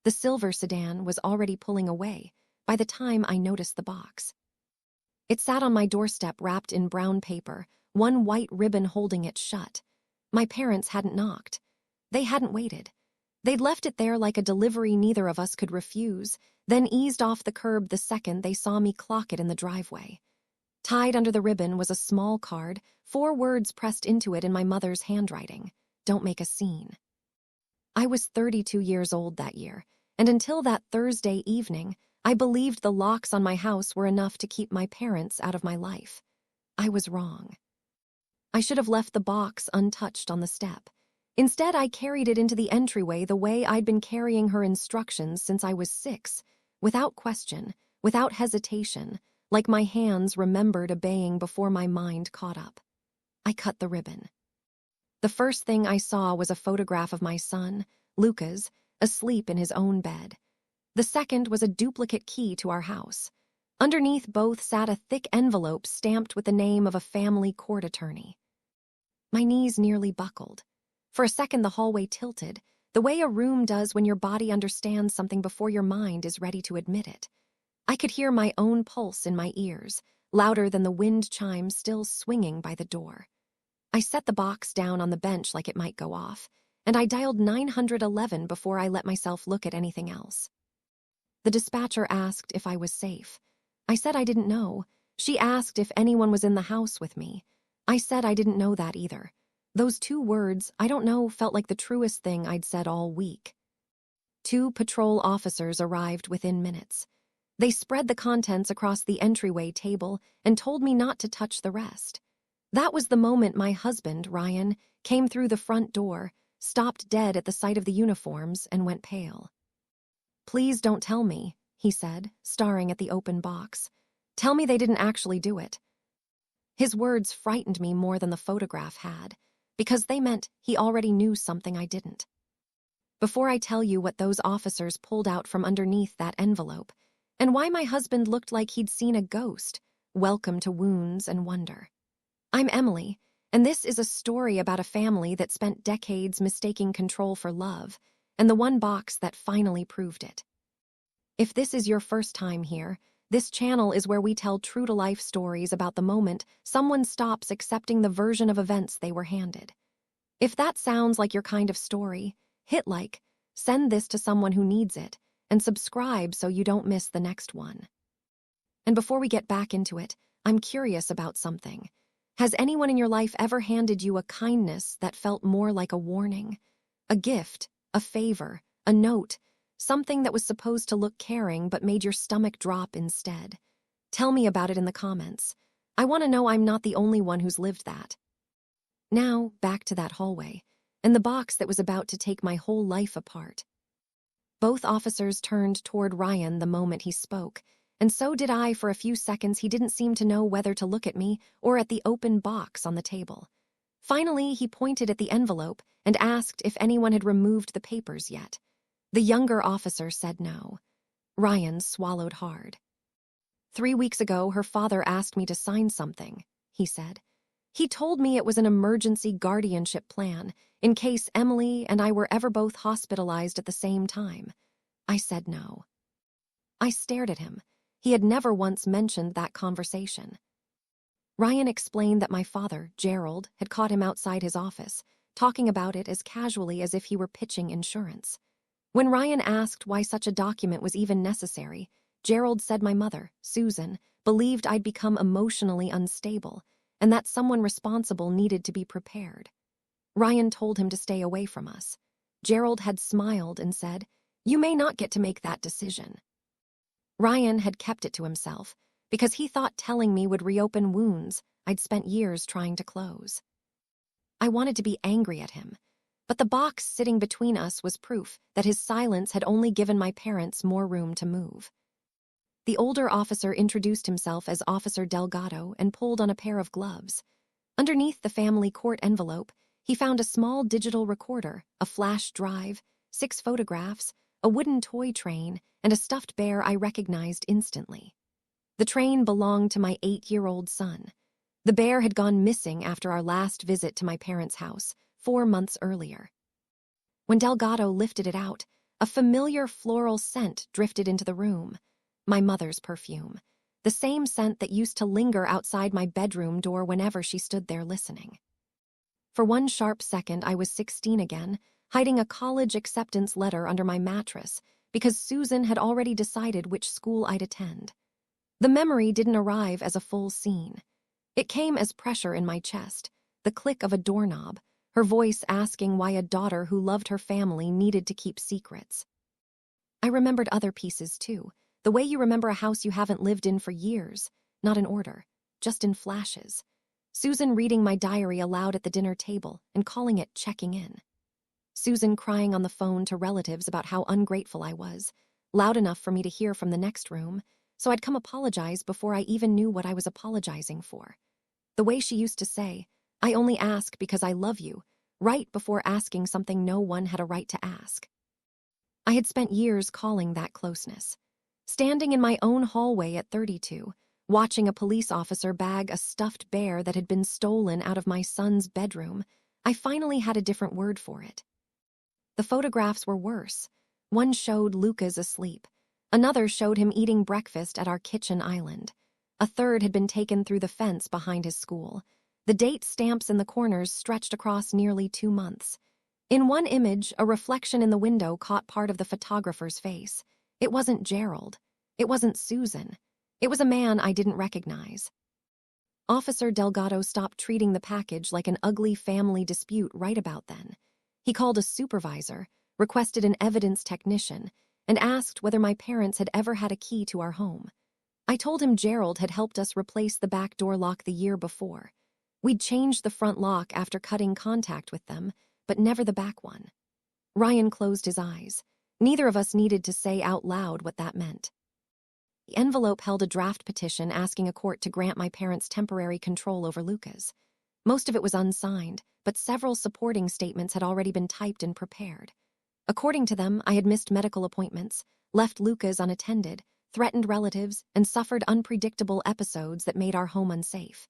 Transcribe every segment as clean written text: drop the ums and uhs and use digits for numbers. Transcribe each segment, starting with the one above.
The silver sedan was already pulling away by the time I noticed the box. It sat on my doorstep wrapped in brown paper, one white ribbon holding it shut. My parents hadn't knocked. They hadn't waited. They'd left it there like a delivery neither of us could refuse, then eased off the curb the second they saw me clock it in the driveway. Tied under the ribbon was a small card, 4 words pressed into it in my mother's handwriting: "Don't make a scene." I was 32 years old that year, and until that Thursday evening, I believed the locks on my house were enough to keep my parents out of my life. I was wrong. I should have left the box untouched on the step. Instead, I carried it into the entryway the way I'd been carrying her instructions since I was 6, without question, without hesitation, like my hands remembered obeying before my mind caught up. I cut the ribbon. The first thing I saw was a photograph of my son, Lucas, asleep in his own bed. The second was a duplicate key to our house. Underneath both sat a thick envelope stamped with the name of a family court attorney. My knees nearly buckled. For a second the hallway tilted, the way a room does when your body understands something before your mind is ready to admit it. I could hear my own pulse in my ears, louder than the wind chimes still swinging by the door. I set the box down on the bench like it might go off, and I dialed 911 before I let myself look at anything else. The dispatcher asked if I was safe. I said I didn't know. She asked if anyone was in the house with me. I said I didn't know that either. Those 2 words, "I don't know," felt like the truest thing I'd said all week. 2 patrol officers arrived within minutes. They spread the contents across the entryway table and told me not to touch the rest. That was the moment my husband, Ryan, came through the front door, stopped dead at the sight of the uniforms, and went pale. "Please don't tell me," he said, staring at the open box. "Tell me they didn't actually do it." His words frightened me more than the photograph had, because they meant he already knew something I didn't. Before I tell you what those officers pulled out from underneath that envelope, and why my husband looked like he'd seen a ghost, welcome to wounds and wonder. I'm Emily, and this is a story about a family that spent decades mistaking control for love, and the one box that finally proved it. If this is your first time here, this channel is where we tell true-to-life stories about the moment someone stops accepting the version of events they were handed. If that sounds like your kind of story, hit like, send this to someone who needs it, and subscribe so you don't miss the next one. And before we get back into it, I'm curious about something. Has anyone in your life ever handed you a kindness that felt more like a warning? A gift, a favor, a note, something that was supposed to look caring but made your stomach drop instead? Tell me about it in the comments. I want to know I'm not the only one who's lived that. Now, back to that hallway, and the box that was about to take my whole life apart. Both officers turned toward Ryan the moment he spoke, and so did I. For a few seconds. He didn't seem to know whether to look at me or at the open box on the table. Finally, he pointed at the envelope and asked if anyone had removed the papers yet. The younger officer said no. Ryan swallowed hard. 3 weeks ago, her father asked me to sign something, he said. He told me it was an emergency guardianship plan, in case Emily and I were ever both hospitalized at the same time. I said no. I stared at him. He had never once mentioned that conversation. Ryan explained that my father, Gerald, had caught him outside his office, talking about it as casually as if he were pitching insurance. When Ryan asked why such a document was even necessary, Gerald said my mother, Susan, believed I'd become emotionally unstable, and that someone responsible needed to be prepared. Ryan told him to stay away from us. Gerald had smiled and said, "You may not get to make that decision." Ryan had kept it to himself, because he thought telling me would reopen wounds I'd spent years trying to close. I wanted to be angry at him, but the box sitting between us was proof that his silence had only given my parents more room to move. The older officer introduced himself as Officer Delgado and pulled on a pair of gloves. Underneath the family court envelope, he found a small digital recorder, a flash drive, 6 photographs, a wooden toy train, and a stuffed bear I recognized instantly. The train belonged to my 8-year-old son. The bear had gone missing after our last visit to my parents' house, 4 months earlier. When Delgado lifted it out, A familiar floral scent drifted into the room. My mother's perfume. The same scent that used to linger outside my bedroom door whenever she stood there listening. For one sharp second, I was 16 again, hiding a college acceptance letter under my mattress because Susan had already decided which school I'd attend. The memory didn't arrive as a full scene. It came as pressure in my chest, the click of a doorknob, her voice asking why a daughter who loved her family needed to keep secrets. I remembered other pieces too, the way you remember a house you haven't lived in for years, not in order, just in flashes. Susan reading my diary aloud at the dinner table and calling it checking in. Susan crying on the phone to relatives about how ungrateful I was, loud enough for me to hear from the next room, so I'd come apologize before I even knew what I was apologizing for. The way she used to say, "I only ask because I love you," right before asking something no one had a right to ask. I had spent years calling that closeness. Standing in my own hallway at 32, watching a police officer bag a stuffed bear that had been stolen out of my son's bedroom, I finally had a different word for it. The photographs were worse. One showed Lucas asleep. Another showed him eating breakfast at our kitchen island. A third had been taken through the fence behind his school. The date stamps in the corners stretched across nearly 2 months. In one image, a reflection in the window caught part of the photographer's face. It wasn't Gerald. It wasn't Susan. It was a man I didn't recognize. Officer Delgado stopped treating the package like an ugly family dispute right about then. He called a supervisor, requested an evidence technician, and asked whether my parents had ever had a key to our home. I told him Gerald had helped us replace the back door lock the year before. We'd changed the front lock after cutting contact with them, but never the back one. Ryan closed his eyes. Neither of us needed to say out loud what that meant. The envelope held a draft petition asking a court to grant my parents temporary control over Lucas. Most of it was unsigned, but several supporting statements had already been typed and prepared. According to them, I had missed medical appointments, left Lucas unattended, threatened relatives, and suffered unpredictable episodes that made our home unsafe.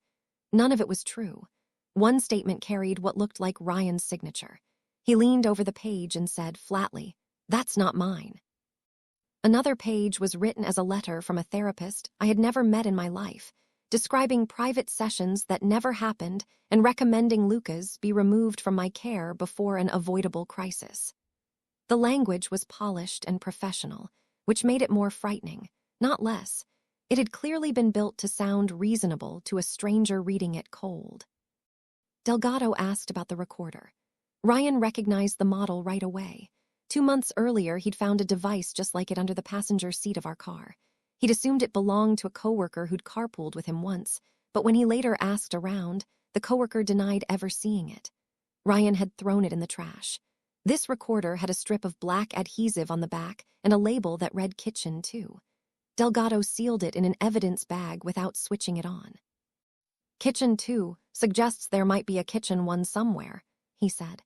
None of it was true. One statement carried what looked like Ryan's signature. He leaned over the page and said flatly, "That's not mine." Another page was written as a letter from a therapist I had never met in my life, describing private sessions that never happened and recommending Lucas be removed from my care before an avoidable crisis. The language was polished and professional, which made it more frightening, not less. It had clearly been built to sound reasonable to a stranger reading it cold. Delgado asked about the recorder. Ryan recognized the model right away. 2 months earlier, he'd found a device just like it under the passenger seat of our car. He'd assumed it belonged to a coworker who'd carpooled with him once, but when he later asked around, the coworker denied ever seeing it. Ryan had thrown it in the trash. This recorder had a strip of black adhesive on the back and a label that read kitchen, too. Delgado sealed it in an evidence bag without switching it on. "Kitchen 2 suggests there might be a kitchen 1 somewhere," he said.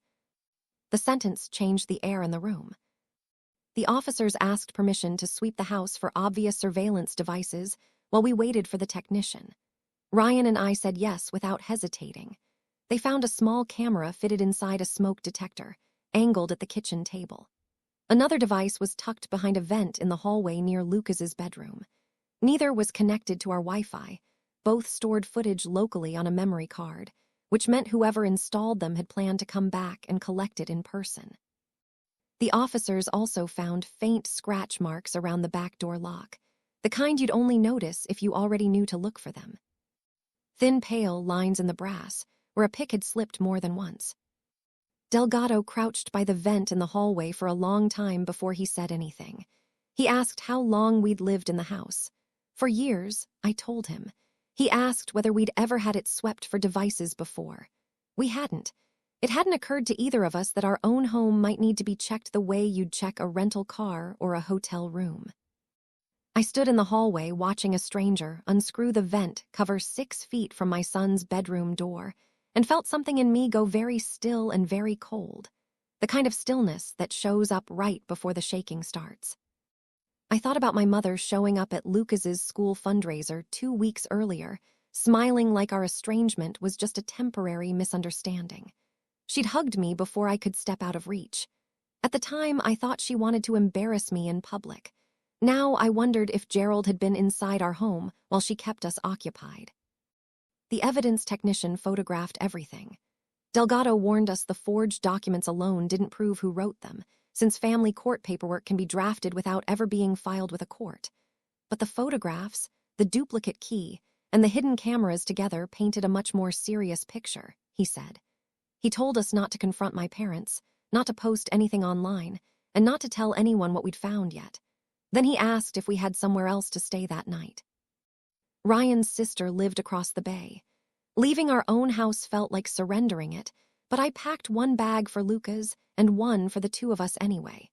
The sentence changed the air in the room. The officers asked permission to sweep the house for obvious surveillance devices while we waited for the technician. Ryan and I said yes without hesitating. They found a small camera fitted inside a smoke detector, angled at the kitchen table. Another device was tucked behind a vent in the hallway near Lucas's bedroom. Neither was connected to our Wi-Fi. Both stored footage locally on a memory card, which meant whoever installed them had planned to come back and collect it in person. The officers also found faint scratch marks around the back door lock, the kind you'd only notice if you already knew to look for them. Thin, pale lines in the brass, where a pick had slipped more than once. Delgado crouched by the vent in the hallway for a long time before he said anything. He asked how long we'd lived in the house. For years, I told him. He asked whether we'd ever had it swept for devices before. We hadn't. It hadn't occurred to either of us that our own home might need to be checked the way you'd check a rental car or a hotel room. I stood in the hallway watching a stranger unscrew the vent cover 6 feet from my son's bedroom door, and felt something in me go very still and very cold, the kind of stillness that shows up right before the shaking starts. I thought about my mother showing up at Lucas's school fundraiser 2 weeks earlier, smiling like our estrangement was just a temporary misunderstanding. She'd hugged me before I could step out of reach. At At the time, I thought she wanted to embarrass me in public. Now I wondered if Gerald had been inside our home while she kept us occupied. The evidence technician photographed everything. Delgado warned us the forged documents alone didn't prove who wrote them, since family court paperwork can be drafted without ever being filed with a court. But the photographs, the duplicate key, and the hidden cameras together painted a much more serious picture, he said. He told us not to confront my parents, not to post anything online, and not to tell anyone what we'd found yet. Then he asked if we had somewhere else to stay that night. Ryan's sister lived across the bay. Leaving our own house felt like surrendering it, but I packed one bag for Luca's and one for the two of us anyway.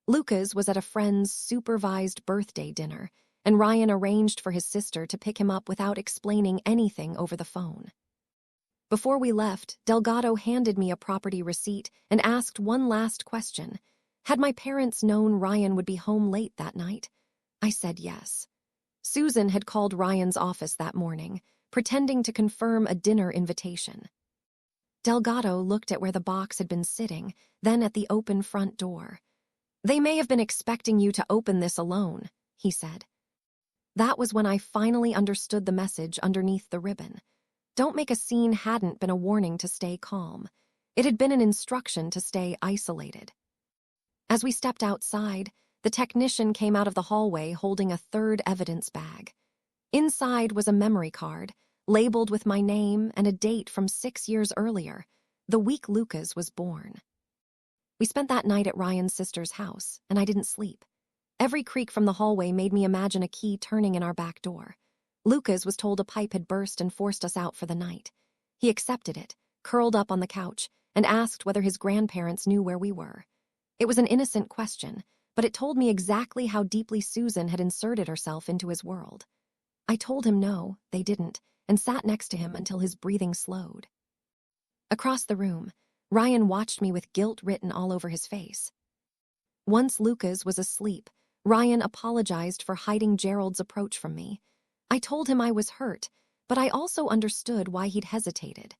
Luca's was at a friend's supervised birthday dinner, and Ryan arranged for his sister to pick him up without explaining anything over the phone. Before we left, Delgado handed me a property receipt and asked one last question. Had my parents known Ryan would be home late that night? I said yes. Susan had called Ryan's office that morning, pretending to confirm a dinner invitation. Delgado looked at where the box had been sitting, then at the open front door. "They may have been expecting you to open this alone," he said. That was when I finally understood the message underneath the ribbon. Don't make a scene hadn't been a warning to stay calm. It had been an instruction to stay isolated. As we stepped outside, the technician came out of the hallway holding a third evidence bag. Inside was a memory card, labeled with my name and a date from 6 years earlier, the week Lucas was born. We spent that night at Ryan's sister's house, and I didn't sleep. Every creak from the hallway made me imagine a key turning in our back door. Lucas was told a pipe had burst and forced us out for the night. He accepted it, curled up on the couch, and asked whether his grandparents knew where we were. It was an innocent question, but it told me exactly how deeply Susan had inserted herself into his world. I told him no, they didn't, and sat next to him until his breathing slowed. Across the room, Ryan watched me with guilt written all over his face. Once Lucas was asleep, Ryan apologized for hiding Gerald's approach from me. I told him I was hurt, but I also understood why he'd hesitated.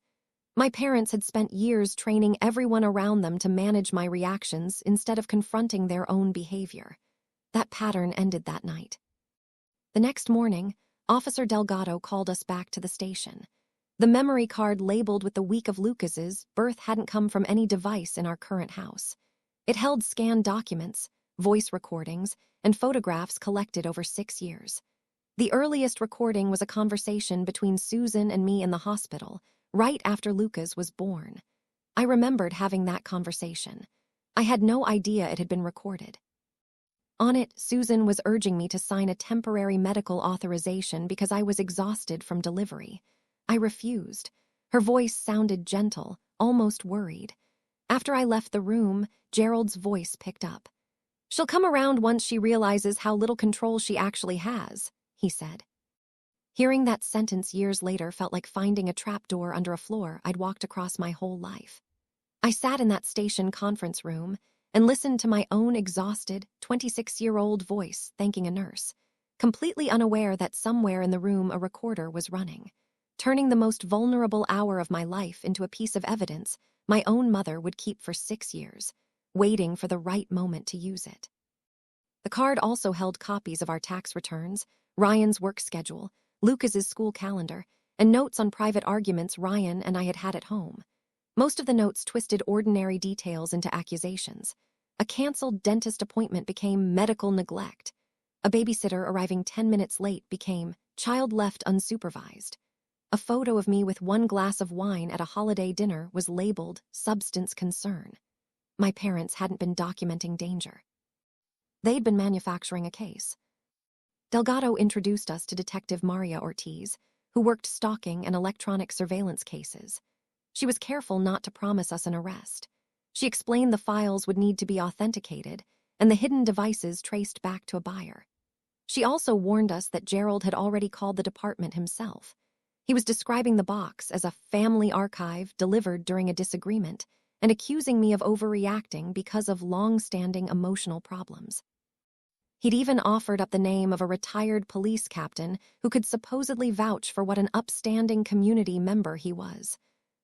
My parents had spent years training everyone around them to manage my reactions instead of confronting their own behavior. That pattern ended that night. The next morning, Officer Delgado called us back to the station. The memory card labeled with the week of Lucas's birth hadn't come from any device in our current house. It held scanned documents, voice recordings, and photographs collected over 6 years. The earliest recording was a conversation between Susan and me in the hospital, right after Lucas was born. I remembered having that conversation. I had no idea it had been recorded. On it, Susan was urging me to sign a temporary medical authorization because I was exhausted from delivery. I refused. Her voice sounded gentle, almost worried. After I left the room, Gerald's voice picked up. "She'll come around once she realizes how little control she actually has," he said. Hearing that sentence years later felt like finding a trapdoor under a floor I'd walked across my whole life. I sat in that station conference room and listened to my own exhausted, 26-year-old voice thanking a nurse, completely unaware that somewhere in the room a recorder was running, turning the most vulnerable hour of my life into a piece of evidence my own mother would keep for 6 years, waiting for the right moment to use it. The card also held copies of our tax returns, Ryan's work schedule, Lucas's school calendar, and notes on private arguments Ryan and I had had at home. Most of the notes twisted ordinary details into accusations. A canceled dentist appointment became medical neglect. A babysitter arriving 10 minutes late became child left unsupervised. A photo of me with one glass of wine at a holiday dinner was labeled substance concern. My parents hadn't been documenting danger. They'd been manufacturing a case. Delgado introduced us to Detective Maria Ortiz, who worked stalking and electronic surveillance cases. She was careful not to promise us an arrest. She explained the files would need to be authenticated and the hidden devices traced back to a buyer. She also warned us that Gerald had already called the department himself. He was describing the box as a family archive delivered during a disagreement and accusing me of overreacting because of long-standing emotional problems. He'd even offered up the name of a retired police captain who could supposedly vouch for what an upstanding community member he was.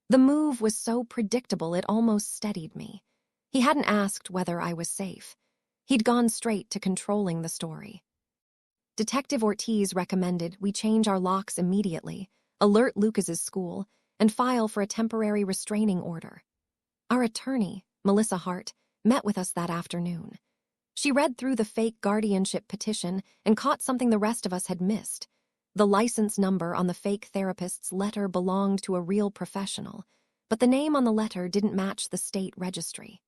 The move was so predictable it almost steadied me. He hadn't asked whether I was safe. He'd gone straight to controlling the story. Detective Ortiz recommended we change our locks immediately, alert Lucas's school, and file for a temporary restraining order. Our attorney, Melissa Hart, met with us that afternoon. She read through the fake guardianship petition and caught something the rest of us had missed. The license number on the fake therapist's letter belonged to a real professional, but the name on the letter didn't match the state registry.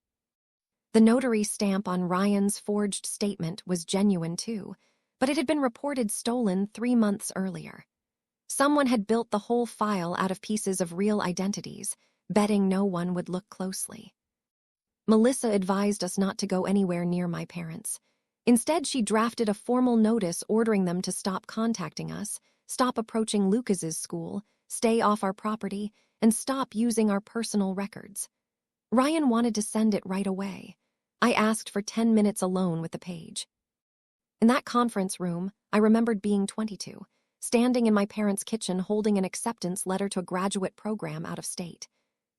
The notary stamp on Ryan's forged statement was genuine too, but it had been reported stolen 3 months earlier. Someone had built the whole file out of pieces of real identities, betting no one would look closely. Melissa advised us not to go anywhere near my parents. Instead, she drafted a formal notice ordering them to stop contacting us, stop approaching Lucas's school, stay off our property, and stop using our personal records. Ryan wanted to send it right away. I asked for 10 minutes alone with the page. In that conference room, I remembered being 22, standing in my parents' kitchen holding an acceptance letter to a graduate program out of state.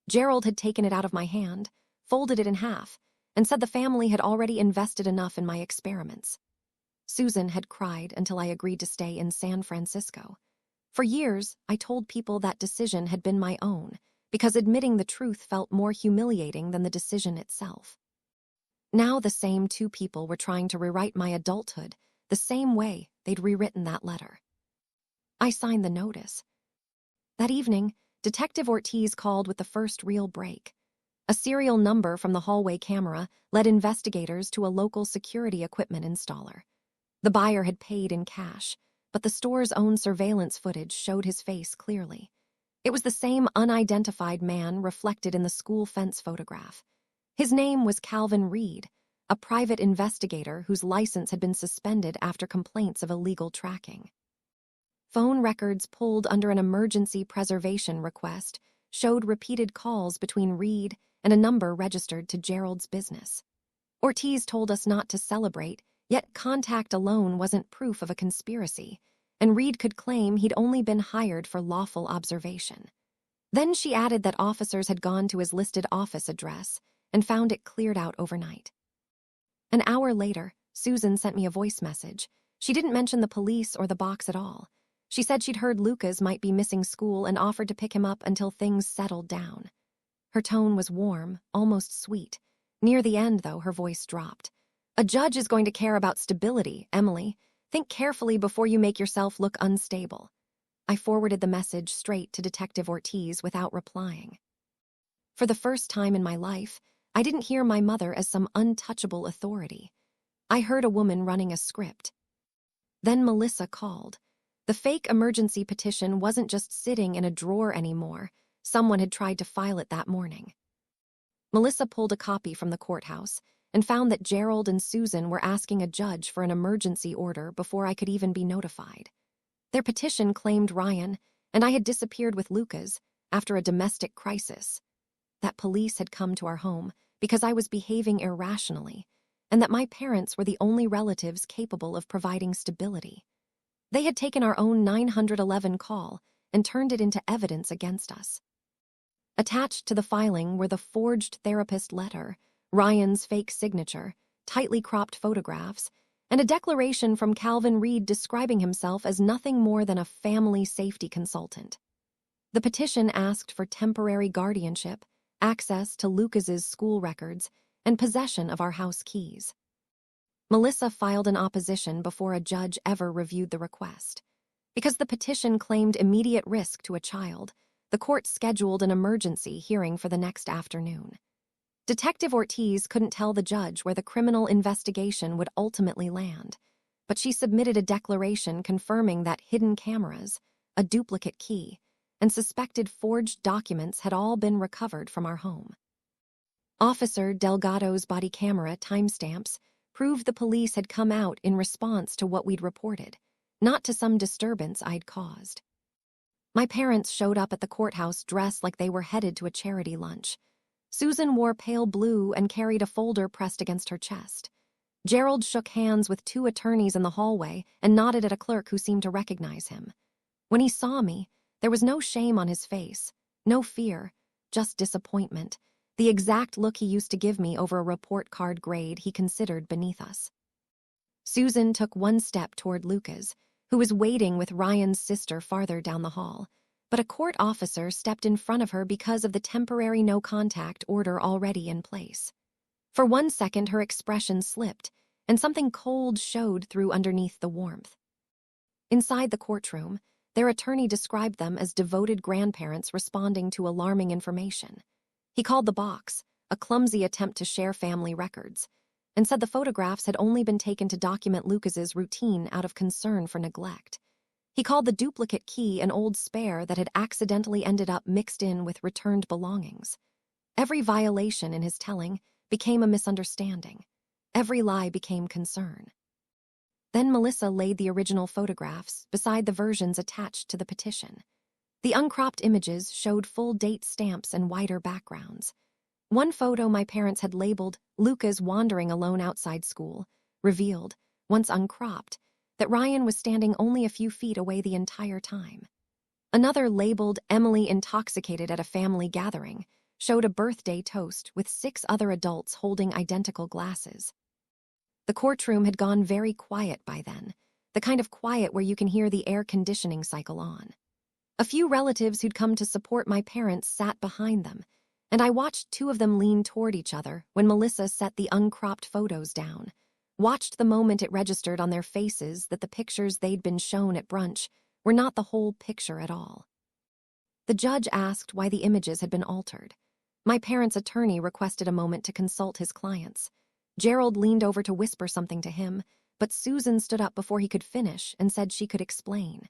Gerald had taken it out of my hand, folded it in half, and said the family had already invested enough in my experiments. Susan had cried until I agreed to stay in San Francisco. For years, I told people that decision had been my own, because admitting the truth felt more humiliating than the decision itself. Now the same two people were trying to rewrite my adulthood the same way they'd rewritten that letter. I signed the notice. That evening, Detective Ortiz called with the first real break. A serial number from the hallway camera led investigators to a local security equipment installer. The buyer had paid in cash, but the store's own surveillance footage showed his face clearly. It was the same unidentified man reflected in the school fence photograph. His name was Calvin Reed, a private investigator whose license had been suspended after complaints of illegal tracking. Phone records pulled under an emergency preservation request showed repeated calls between Reed and a number registered to Gerald's business. Ortiz told us not to celebrate, yet contact alone wasn't proof of a conspiracy, and Reed could claim he'd only been hired for lawful observation. Then she added that officers had gone to his listed office address and found it cleared out overnight. An hour later, Susan sent me a voice message. She didn't mention the police or the box at all. She said she'd heard Lucas might be missing school and offered to pick him up until things settled down. Her tone was warm, almost sweet. Near the end, though, her voice dropped. "A judge is going to care about stability, Emily. Think carefully before you make yourself look unstable." I forwarded the message straight to Detective Ortiz without replying. For the first time in my life, I didn't hear my mother as some untouchable authority. I heard a woman running a script. Then Melissa called. The fake emergency petition wasn't just sitting in a drawer anymore. Someone had tried to file it that morning. Melissa pulled a copy from the courthouse and found that Gerald and Susan were asking a judge for an emergency order before I could even be notified. Their petition claimed Ryan, and I had disappeared with Lucas after a domestic crisis. That police had come to our home because I was behaving irrationally, and that my parents were the only relatives capable of providing stability. They had taken our own 911 call and turned it into evidence against us. Attached to the filing were the forged therapist letter, Ryan's fake signature, tightly cropped photographs, and a declaration from Calvin Reed describing himself as nothing more than a family safety consultant. The petition asked for temporary guardianship, access to Lucas's school records, and possession of our house keys. Melissa filed an opposition before a judge ever reviewed the request. Because the petition claimed immediate risk to a child, the court scheduled an emergency hearing for the next afternoon. Detective Ortiz couldn't tell the judge where the criminal investigation would ultimately land, but she submitted a declaration confirming that hidden cameras, a duplicate key, and suspected forged documents had all been recovered from our home. Officer Delgado's body camera timestamps proved the police had come out in response to what we'd reported, not to some disturbance I'd caused. My parents showed up at the courthouse dressed like they were headed to a charity lunch. Susan wore pale blue and carried a folder pressed against her chest. Gerald shook hands with two attorneys in the hallway and nodded at a clerk who seemed to recognize him. When he saw me, there was no shame on his face, no fear, just disappointment, the exact look he used to give me over a report card grade he considered beneath us. Susan took one step toward Lucas, who was waiting with Ryan's sister farther down the hall, but a court officer stepped in front of her because of the temporary no-contact order already in place. For 1 second, her expression slipped, and something cold showed through underneath the warmth. Inside the courtroom, their attorney described them as devoted grandparents responding to alarming information. He called the box a clumsy attempt to share family records, and said the photographs had only been taken to document Lucas's routine out of concern for neglect. He called the duplicate key an old spare that had accidentally ended up mixed in with returned belongings. Every violation in his telling became a misunderstanding. Every lie became concern. Then Melissa laid the original photographs beside the versions attached to the petition. The uncropped images showed full date stamps and wider backgrounds. One photo my parents had labeled Lucas wandering alone outside school revealed, once uncropped, that Ryan was standing only a few feet away the entire time. Another, labeled Emily intoxicated at a family gathering, showed a birthday toast with 6 other adults holding identical glasses. The courtroom had gone very quiet by then, the kind of quiet where you can hear the air conditioning cycle on. A few relatives who'd come to support my parents sat behind them, and I watched 2 of them lean toward each other when Melissa set the uncropped photos down, watched the moment it registered on their faces that the pictures they'd been shown at brunch were not the whole picture at all. The judge asked why the images had been altered. My parents' attorney requested a moment to consult his clients. Gerald leaned over to whisper something to him, but Susan stood up before he could finish and said she could explain.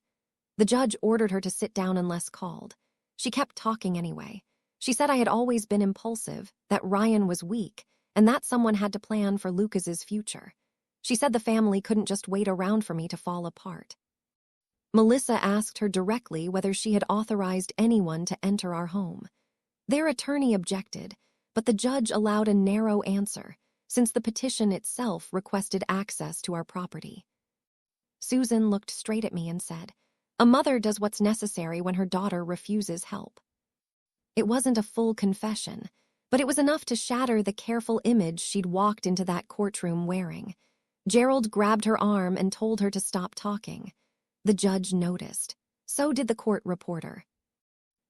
The judge ordered her to sit down unless called. She kept talking anyway. She said I had always been impulsive, that Ryan was weak, and that someone had to plan for Lucas's future. She said the family couldn't just wait around for me to fall apart. Melissa asked her directly whether she had authorized anyone to enter our home. Their attorney objected, but the judge allowed a narrow answer, since the petition itself requested access to our property. Susan looked straight at me and said, "A mother does what's necessary when her daughter refuses help." It wasn't a full confession, but it was enough to shatter the careful image she'd walked into that courtroom wearing. Gerald grabbed her arm and told her to stop talking. The judge noticed. So did the court reporter.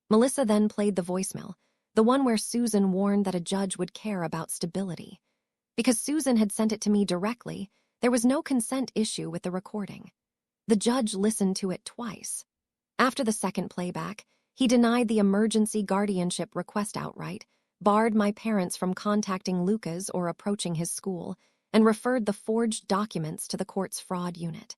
Melissa then played the voicemail, the one where Susan warned that a judge would care about stability. Because Susan had sent it to me directly, there was no consent issue with the recording. The judge listened to it twice. After the second playback, he denied the emergency guardianship request outright, barred my parents from contacting Lucas or approaching his school, and referred the forged documents to the court's fraud unit.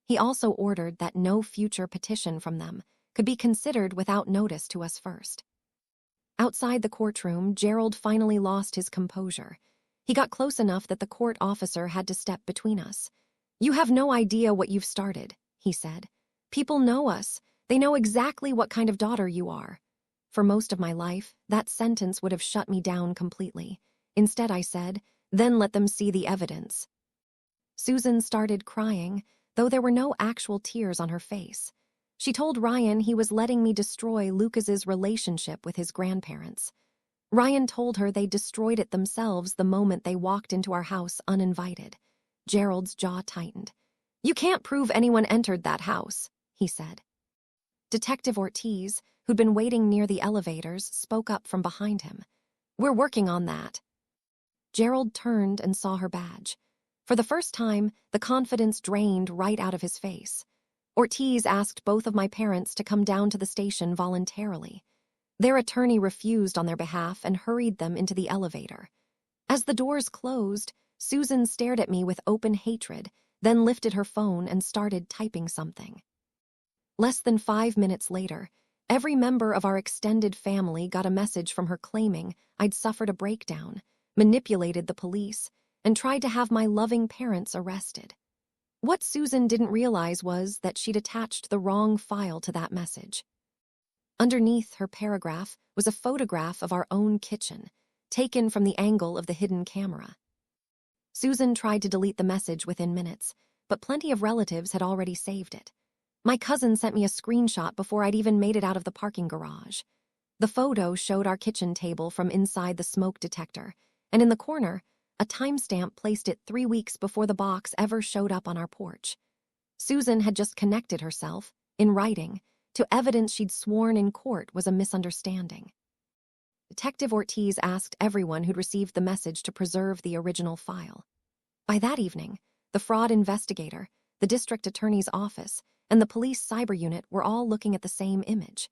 He also ordered that no future petition from them could be considered without notice to us first. Outside the courtroom, Gerald finally lost his composure. He got close enough that the court officer had to step between us. "You have no idea what you've started," he said. "People know us. They know exactly what kind of daughter you are." For most of my life, that sentence would have shut me down completely. Instead, I said, "Then let them see the evidence." Susan started crying, though there were no actual tears on her face. She told Ryan he was letting me destroy Lucas's relationship with his grandparents. Ryan told her they destroyed it themselves the moment they walked into our house uninvited. Gerald's jaw tightened. "You can't prove anyone entered that house," he said. Detective Ortiz, who'd been waiting near the elevators, spoke up from behind him. "We're working on that." Gerald turned and saw her badge. For the first time, the confidence drained right out of his face. Ortiz asked both of my parents to come down to the station voluntarily. Their attorney refused on their behalf and hurried them into the elevator. As the doors closed, Susan stared at me with open hatred, then lifted her phone and started typing something. Less than 5 minutes later, every member of our extended family got a message from her claiming I'd suffered a breakdown, manipulated the police, and tried to have my loving parents arrested. What Susan didn't realize was that she'd attached the wrong file to that message. Underneath her paragraph was a photograph of our own kitchen, taken from the angle of the hidden camera. Susan tried to delete the message within minutes, but plenty of relatives had already saved it. My cousin sent me a screenshot before I'd even made it out of the parking garage. The photo showed our kitchen table from inside the smoke detector, and in the corner, a timestamp placed it 3 weeks before the box ever showed up on our porch. Susan had just connected herself, in writing, to evidence she'd sworn in court was a misunderstanding. Detective Ortiz asked everyone who'd received the message to preserve the original file. By that evening, the fraud investigator, the district attorney's office, and the police cyber unit were all looking at the same image.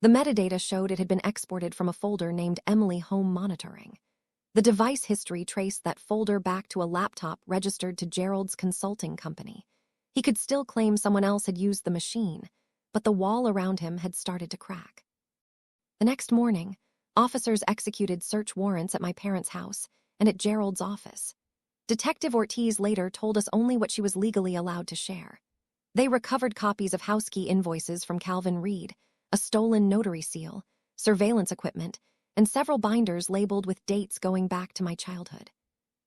The metadata showed it had been exported from a folder named Emily Home Monitoring. The device history traced that folder back to a laptop registered to Gerald's consulting company. He could still claim someone else had used the machine, but the wall around him had started to crack. The next morning, officers executed search warrants at my parents' house and at Gerald's office. Detective Ortiz later told us only what she was legally allowed to share. They recovered copies of house key invoices from Calvin Reed, a stolen notary seal, surveillance equipment, and several binders labeled with dates going back to my childhood.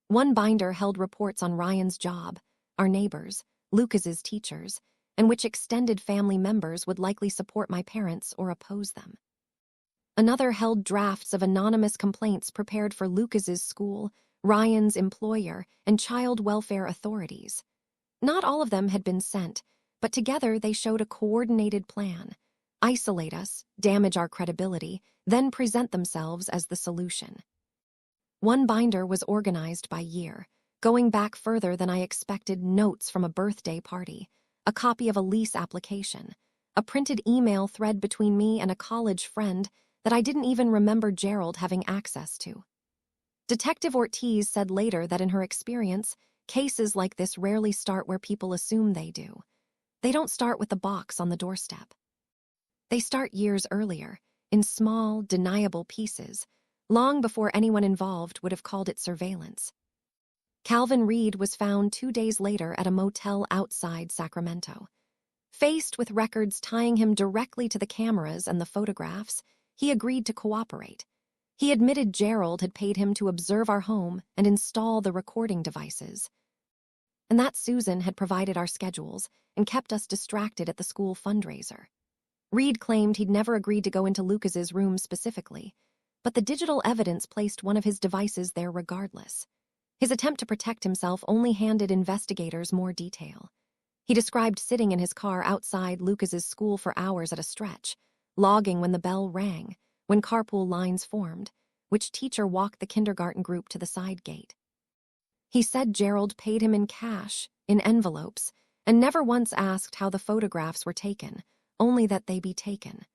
One binder held reports on Ryan's job, our neighbors, Lucas's teachers, and which extended family members would likely support my parents or oppose them. Another held drafts of anonymous complaints prepared for Lucas's school, Ryan's employer, and child welfare authorities. Not all of them had been sent, but together they showed a coordinated plan: isolate us, damage our credibility, then present themselves as the solution. One binder was organized by year, going back further than I expected: notes from a birthday party, a copy of a lease application, a printed email thread between me and a college friend that I didn't even remember Gerald having access to. Detective Ortiz said later that in her experience, cases like this rarely start where people assume they do. They don't start with the box on the doorstep. They start years earlier, in small, deniable pieces, long before anyone involved would have called it surveillance. Calvin Reed was found 2 days later at a motel outside Sacramento. Faced with records tying him directly to the cameras and the photographs, he agreed to cooperate. He admitted Gerald had paid him to observe our home and install the recording devices, and that Susan had provided our schedules and kept us distracted at the school fundraiser. Reed claimed he'd never agreed to go into Lucas's room specifically, but the digital evidence placed one of his devices there regardless. His attempt to protect himself only handed investigators more detail. He described sitting in his car outside Lucas's school for hours at a stretch, logging when the bell rang, when carpool lines formed, which teacher walked the kindergarten group to the side gate. He said Gerald paid him in cash, in envelopes, and never once asked how the photographs were taken, only that they be taken.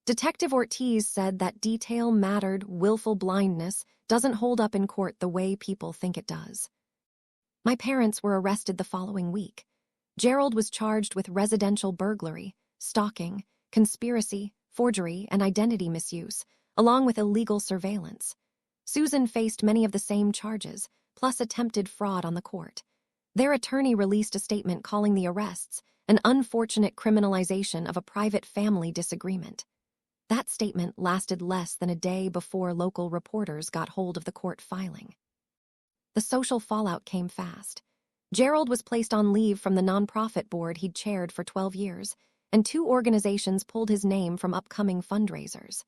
Detective Ortiz said that detail mattered. Willful blindness doesn't hold up in court the way people think it does. My parents were arrested the following week. Gerald was charged with residential burglary, stalking, conspiracy, forgery, and identity misuse, along with illegal surveillance. Susan faced many of the same charges, plus attempted fraud on the court. Their attorney released a statement calling the arrests an unfortunate criminalization of a private family disagreement. That statement lasted less than a day before local reporters got hold of the court filing. The social fallout came fast. Gerald was placed on leave from the nonprofit board he'd chaired for 12 years, and 2 organizations pulled his name from upcoming fundraisers.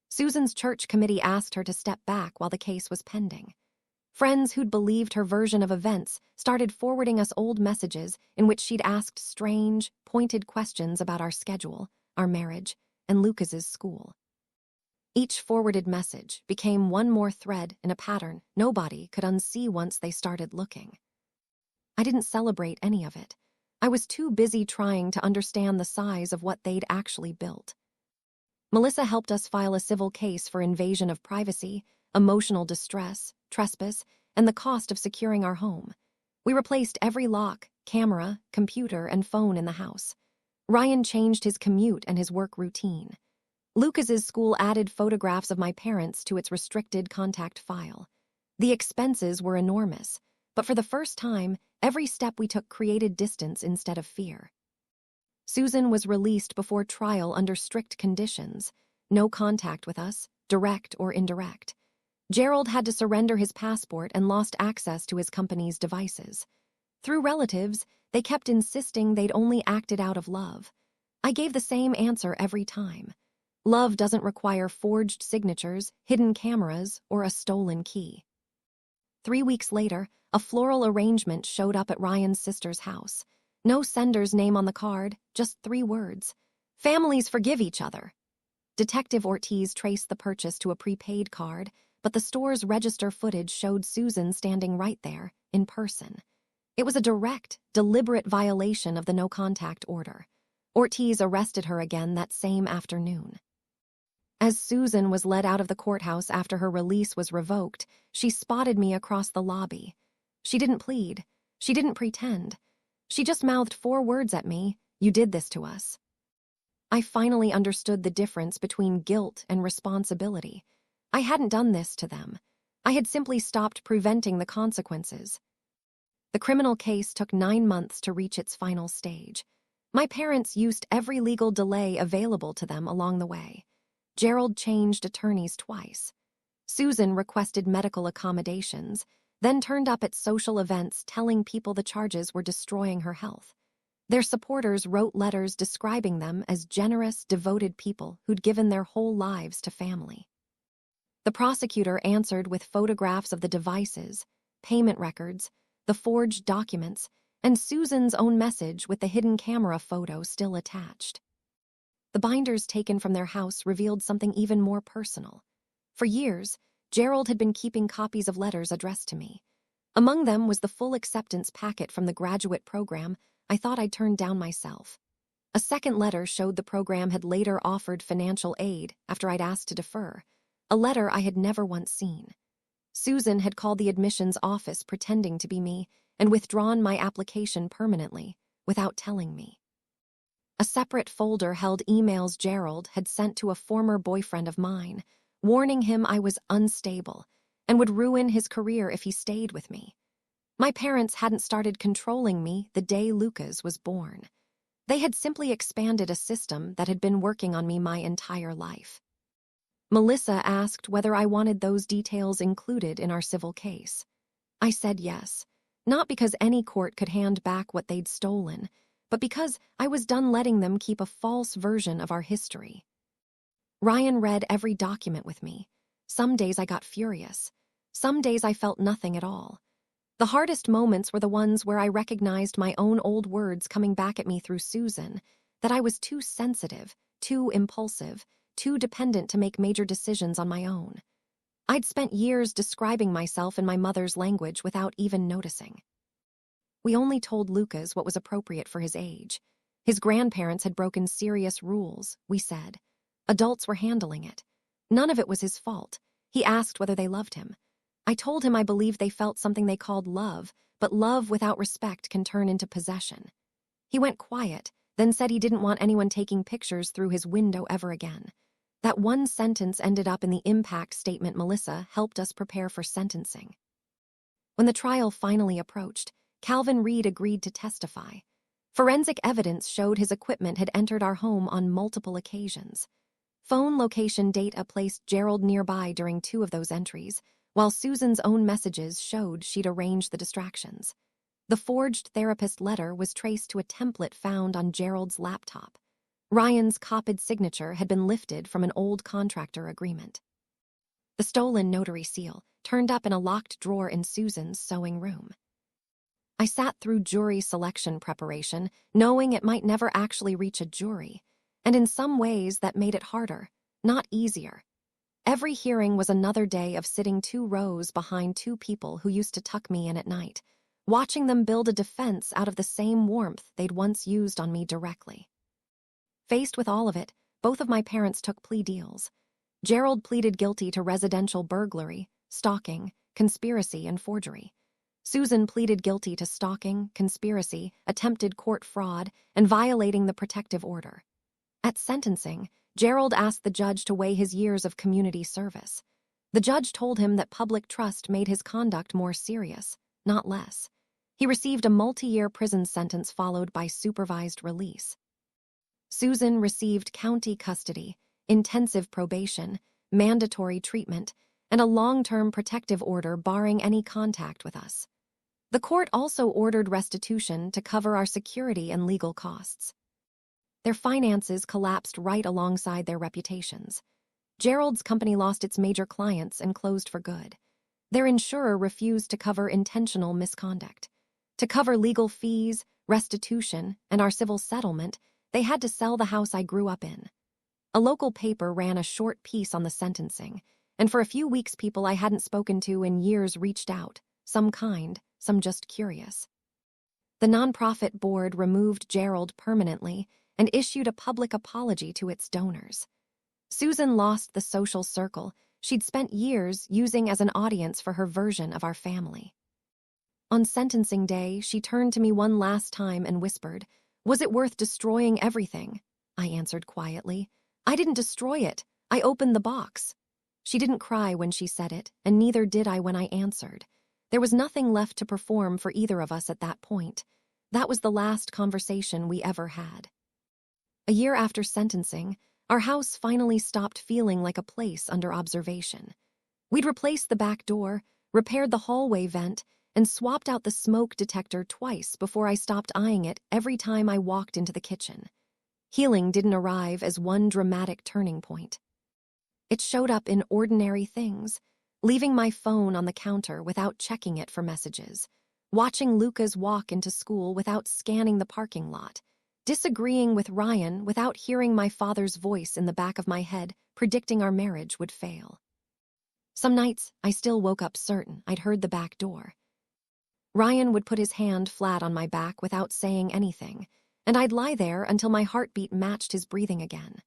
Susan's church committee asked her to step back while the case was pending. Friends who'd believed her version of events started forwarding us old messages in which she'd asked strange, pointed questions about our schedule, our marriage, and Lucas's school. Each forwarded message became one more thread in a pattern nobody could unsee once they started looking. I didn't celebrate any of it. I was too busy trying to understand the size of what they'd actually built. Melissa helped us file a civil case for invasion of privacy, emotional distress, trespass, and the cost of securing our home. We replaced every lock, camera, computer, and phone in the house. Ryan changed his commute and his work routine. Lucas's school added photographs of my parents to its restricted contact file. The expenses were enormous, but for the first time, every step we took created distance instead of fear. Susan was released before trial under strict conditions: no contact with us, direct or indirect. Gerald had to surrender his passport and lost access to his company's devices. Through relatives, they kept insisting they'd only acted out of love. I gave the same answer every time. Love doesn't require forged signatures, hidden cameras, or a stolen key. 3 weeks later, a floral arrangement showed up at Ryan's sister's house. No sender's name on the card, just 3 words. Families forgive each other. Detective Ortiz traced the purchase to a prepaid card, but the store's register footage showed Susan standing right there, in person. It was a direct, deliberate violation of the no-contact order. Ortiz arrested her again that same afternoon. As Susan was led out of the courthouse after her release was revoked, she spotted me across the lobby. She didn't plead. She didn't pretend. She just mouthed 4 words at me, "You did this to us." I finally understood the difference between guilt and responsibility. I hadn't done this to them. I had simply stopped preventing the consequences. The criminal case took 9 months to reach its final stage. My parents used every legal delay available to them along the way. Gerald changed attorneys twice. Susan requested medical accommodations, then turned up at social events telling people the charges were destroying her health. Their supporters wrote letters describing them as generous, devoted people who'd given their whole lives to family. The prosecutor answered with photographs of the devices, payment records, the forged documents, and Susan's own message with the hidden camera photo still attached. The binders taken from their house revealed something even more personal. For years, Gerald had been keeping copies of letters addressed to me. Among them was the full acceptance packet from the graduate program I thought I'd turned down myself. A second letter showed the program had later offered financial aid after I'd asked to defer, a letter I had never once seen. Susan had called the admissions office pretending to be me and withdrawn my application permanently, without telling me. A separate folder held emails Gerald had sent to a former boyfriend of mine, warning him I was unstable and would ruin his career if he stayed with me. My parents hadn't started controlling me the day Lucas was born. They had simply expanded a system that had been working on me my entire life. Melissa asked whether I wanted those details included in our civil case. I said yes, not because any court could hand back what they'd stolen, but because I was done letting them keep a false version of our history. Ryan read every document with me. Some days I got furious. Some days I felt nothing at all. The hardest moments were the ones where I recognized my own old words coming back at me through Susan, that I was too sensitive, too impulsive, too dependent to make major decisions on my own. I'd spent years describing myself in my mother's language without even noticing. We only told Lucas what was appropriate for his age. His grandparents had broken serious rules, we said. Adults were handling it. None of it was his fault. He asked whether they loved him. I told him I believed they felt something they called love, but love without respect can turn into possession. He went quiet, then said he didn't want anyone taking pictures through his window ever again. That one sentence ended up in the impact statement Melissa helped us prepare for sentencing. When the trial finally approached, Calvin Reed agreed to testify. Forensic evidence showed his equipment had entered our home on multiple occasions. Phone location data placed Gerald nearby during 2 of those entries, while Susan's own messages showed she'd arranged the distractions. The forged therapist letter was traced to a template found on Gerald's laptop. Ryan's copied signature had been lifted from an old contractor agreement. The stolen notary seal turned up in a locked drawer in Susan's sewing room. I sat through jury selection preparation, knowing it might never actually reach a jury, and in some ways that made it harder, not easier. Every hearing was another day of sitting 2 rows behind 2 people who used to tuck me in at night, watching them build a defense out of the same warmth they'd once used on me directly. Faced with all of it, both of my parents took plea deals. Gerald pleaded guilty to residential burglary, stalking, conspiracy, and forgery. Susan pleaded guilty to stalking, conspiracy, attempted court fraud, and violating the protective order. At sentencing, Gerald asked the judge to weigh his years of community service. The judge told him that public trust made his conduct more serious, not less. He received a multi-year prison sentence followed by supervised release. Susan received county custody, intensive probation, mandatory treatment, and a long-term protective order barring any contact with us. The court also ordered restitution to cover our security and legal costs. Their finances collapsed right alongside their reputations. Gerald's company lost its major clients and closed for good. Their insurer refused to cover intentional misconduct. To cover legal fees, restitution, and our civil settlement, they had to sell the house I grew up in. A local paper ran a short piece on the sentencing, and for a few weeks people I hadn't spoken to in years reached out, some kind, some just curious. The nonprofit board removed Gerald permanently and issued a public apology to its donors. Susan lost the social circle she'd spent years using as an audience for her version of our family. On sentencing day, she turned to me one last time and whispered, "Was it worth destroying everything?" I answered quietly, "I didn't destroy it. I opened the box." She didn't cry when she said it, and neither did I when I answered. There was nothing left to perform for either of us at that point. That was the last conversation we ever had. A year after sentencing, our house finally stopped feeling like a place under observation. We'd replaced the back door, repaired the hallway vent, and swapped out the smoke detector twice before I stopped eyeing it every time I walked into the kitchen. Healing didn't arrive as one dramatic turning point. It showed up in ordinary things, leaving my phone on the counter without checking it for messages, watching Lucas walk into school without scanning the parking lot, disagreeing with Ryan without hearing my father's voice in the back of my head predicting our marriage would fail. Some nights, I still woke up certain I'd heard the back door. Ryan would put his hand flat on my back without saying anything, and I'd lie there until my heartbeat matched his breathing again.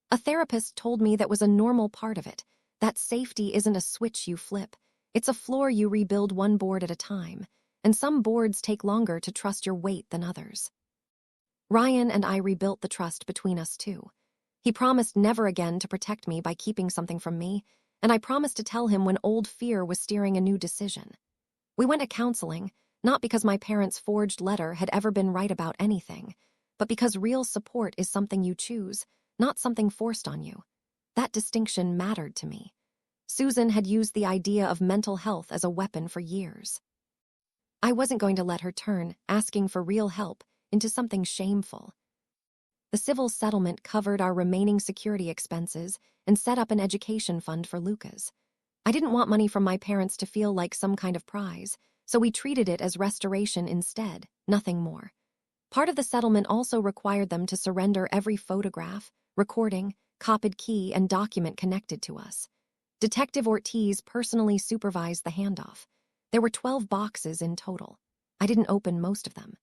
A therapist told me that was a normal part of it, that safety isn't a switch you flip, it's a floor you rebuild one board at a time, and some boards take longer to trust your weight than others. Ryan and I rebuilt the trust between us too. He promised never again to protect me by keeping something from me, and I promised to tell him when old fear was steering a new decision. We went to counseling, not because my parents' forged letter had ever been right about anything, but because real support is something you choose, not something forced on you. That distinction mattered to me. Susan had used the idea of mental health as a weapon for years. I wasn't going to let her turn asking for real help into something shameful. The civil settlement covered our remaining security expenses and set up an education fund for Lucas. I didn't want money from my parents to feel like some kind of prize, so we treated it as restoration instead, nothing more. Part of the settlement also required them to surrender every photograph, recording, copied key, and document connected to us. Detective Ortiz personally supervised the handoff. There were 12 boxes in total. I didn't open most of them.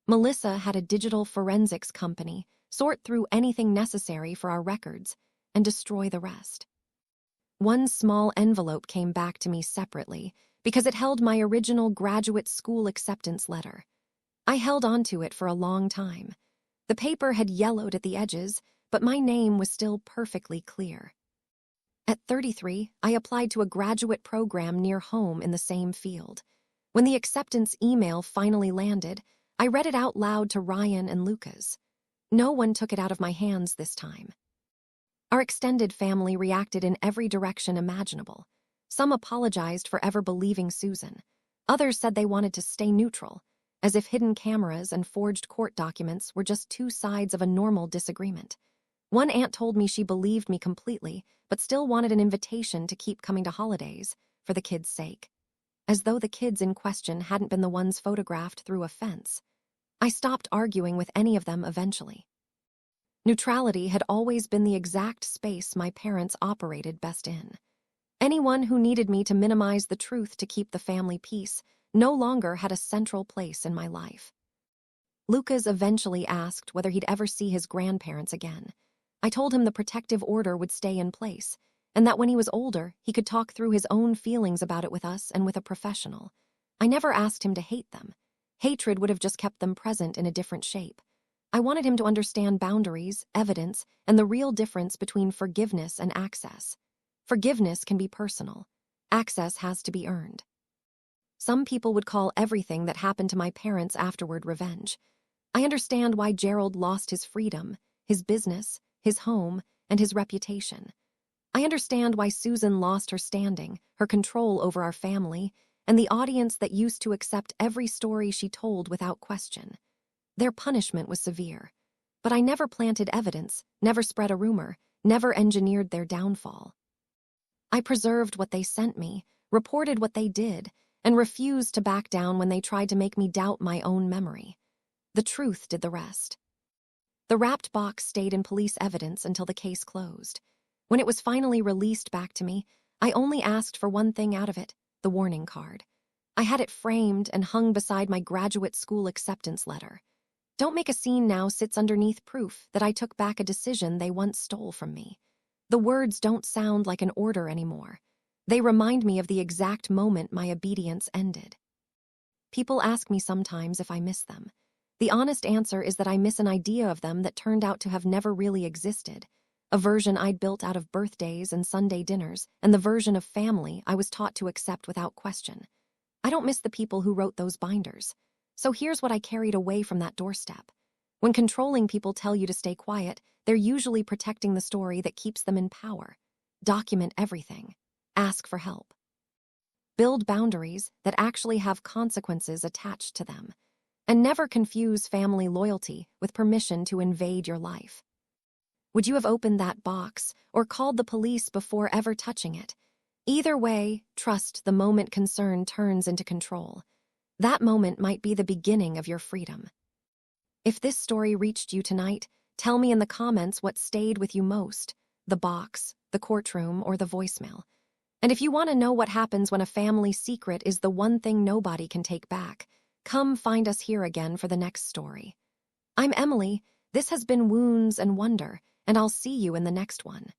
Melissa had a digital forensics company sort through anything necessary for our records and destroy the rest. One small envelope came back to me separately because it held my original graduate school acceptance letter. I held onto it for a long time. The paper had yellowed at the edges, but my name was still perfectly clear. At 33, I applied to a graduate program near home in the same field. When the acceptance email finally landed, I read it out loud to Ryan and Lucas. No one took it out of my hands this time. Our extended family reacted in every direction imaginable. Some apologized for ever believing Susan. Others said they wanted to stay neutral, as if hidden cameras and forged court documents were just two sides of a normal disagreement. One aunt told me she believed me completely, but still wanted an invitation to keep coming to holidays, for the kids' sake. As though the kids in question hadn't been the ones photographed through a fence. I stopped arguing with any of them eventually. Neutrality had always been the exact space my parents operated best in. Anyone who needed me to minimize the truth to keep the family peace no longer had a central place in my life. Lucas eventually asked whether he'd ever see his grandparents again. I told him the protective order would stay in place, and that when he was older, he could talk through his own feelings about it with us and with a professional. I never asked him to hate them. Hatred would have just kept them present in a different shape. I wanted him to understand boundaries, evidence, and the real difference between forgiveness and access. Forgiveness can be personal. Access has to be earned. Some people would call everything that happened to my parents afterward revenge. I understand why Gerald lost his freedom, his business, his home, and his reputation. I understand why Susan lost her standing, her control over our family, and the audience that used to accept every story she told without question. Their punishment was severe. But I never planted evidence, never spread a rumor, never engineered their downfall. I preserved what they sent me, reported what they did, and refused to back down when they tried to make me doubt my own memory. The truth did the rest. The wrapped box stayed in police evidence until the case closed. When it was finally released back to me, I only asked for one thing out of it, the warning card. I had it framed and hung beside my graduate school acceptance letter. "Don't make a scene now" sits underneath proof that I took back a decision they once stole from me. The words don't sound like an order anymore. They remind me of the exact moment my obedience ended. People ask me sometimes if I miss them. The honest answer is that I miss an idea of them that turned out to have never really existed, a version I'd built out of birthdays and Sunday dinners, and the version of family I was taught to accept without question. I don't miss the people who wrote those binders. So here's what I carried away from that doorstep. When controlling people tell you to stay quiet, they're usually protecting the story that keeps them in power. Document everything. Ask for help. Build boundaries that actually have consequences attached to them. And never confuse family loyalty with permission to invade your life. Would you have opened that box or called the police before ever touching it? Either way, trust the moment concern turns into control. That moment might be the beginning of your freedom. If this story reached you tonight, tell me in the comments what stayed with you most, the box, the courtroom, or the voicemail. And if you want to know what happens when a family secret is the one thing nobody can take back, come find us here again for the next story. I'm Emily, this has been Wounds and Wonder, and I'll see you in the next one.